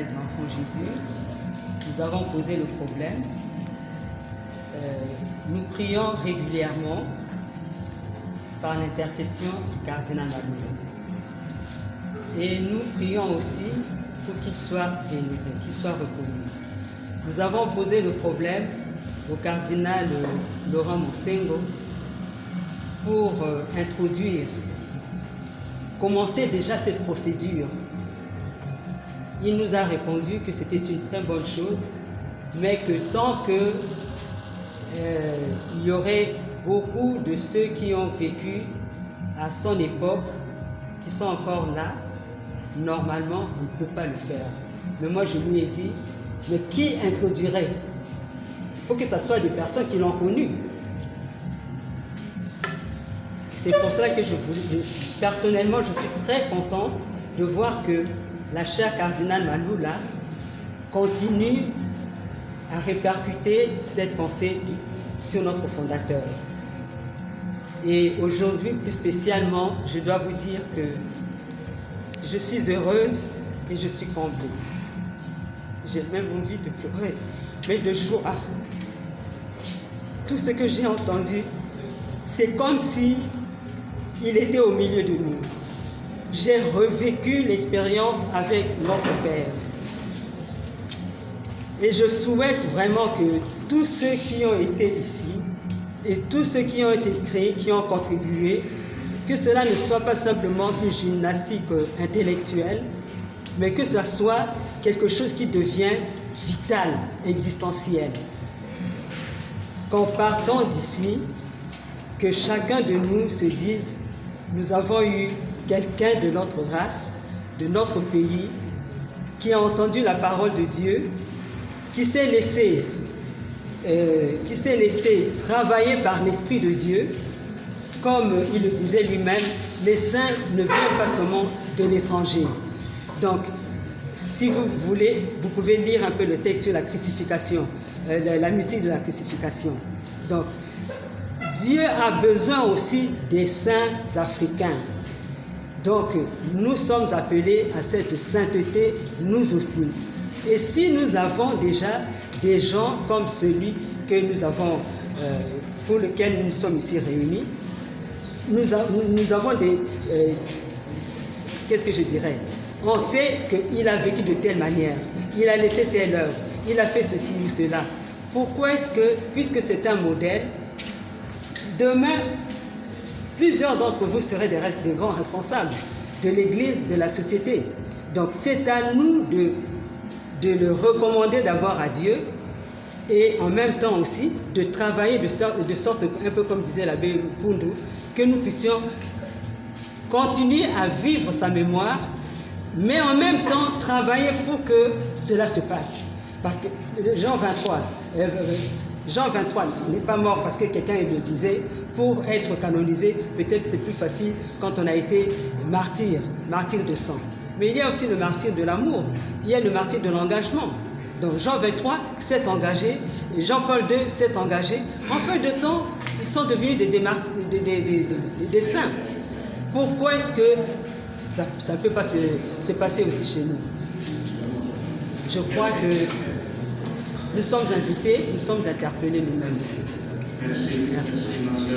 diocèse d'Enfant Jésus, nous avons posé le problème. Nous prions régulièrement par l'intercession du cardinal Maloula. Et nous prions aussi pour qu'il soit vénéré, qu'il soit reconnu. Nous avons posé le problème au cardinal Laurent Moussengo pour commencer déjà cette procédure. Il nous a répondu que c'était une très bonne chose, mais que tant que il y aurait beaucoup de ceux qui ont vécu à son époque, qui sont encore là, normalement, on ne peut pas le faire. Mais moi, je lui ai dit, mais qui introduirait? Il faut que ce soit des personnes qui l'ont connu. C'est pour cela que personnellement, je suis très contente de voir que la chère cardinale Maloula continue à répercuter cette pensée sur notre fondateur. Et aujourd'hui, plus spécialement, je dois vous dire que je suis heureuse et je suis comblée. J'ai même envie de pleurer, mais de joie. Tout ce que j'ai entendu, c'est comme si il était au milieu de nous. J'ai revécu l'expérience avec notre Père. Et je souhaite vraiment que tous ceux qui ont été ici et tous ceux qui ont été créés, qui ont contribué, que cela ne soit pas simplement une gymnastique intellectuelle, mais que ce soit quelque chose qui devient vital, existentiel. Qu'en partant d'ici, que chacun de nous se dise, nous avons eu quelqu'un de notre race, de notre pays, qui a entendu la parole de Dieu, qui s'est laissé travailler par l'Esprit de Dieu. Comme il le disait lui-même, les saints ne viennent pas seulement de l'étranger. Donc, si vous voulez, vous pouvez lire un peu le texte sur la crucifixion, la mystique de la crucifixion. Donc, Dieu a besoin aussi des saints africains. Donc, nous sommes appelés à cette sainteté, nous aussi. Et si nous avons déjà des gens comme celui que nous avons, pour lequel nous sommes ici réunis, nous avons des... qu'est-ce que je dirais? On sait qu'il a vécu de telle manière, il a laissé telle œuvre, il a fait ceci ou cela. Pourquoi est-ce que, puisque c'est un modèle, demain, plusieurs d'entre vous seraient des grands responsables de l'Église, de la société. Donc c'est à nous de le recommander d'abord à Dieu et en même temps aussi de travailler de sorte, un peu comme disait l'abbé Pundu, que nous puissions continuer à vivre sa mémoire, mais en même temps travailler pour que cela se passe. Parce que Jean 23 n'est pas mort parce que quelqu'un le disait. Pour être canonisé, peut-être c'est plus facile quand on a été martyr de sang. Mais il y a aussi le martyr de l'amour, il y a le martyr de l'engagement. Donc Jean 23 s'est engagé, et Jean-Paul II s'est engagé. En peu de temps, ils sont devenus des saints. Pourquoi est-ce que ça ne peut pas se passer aussi chez nous? Je crois que nous sommes invités, nous sommes interpellés nous-mêmes ici. Merci.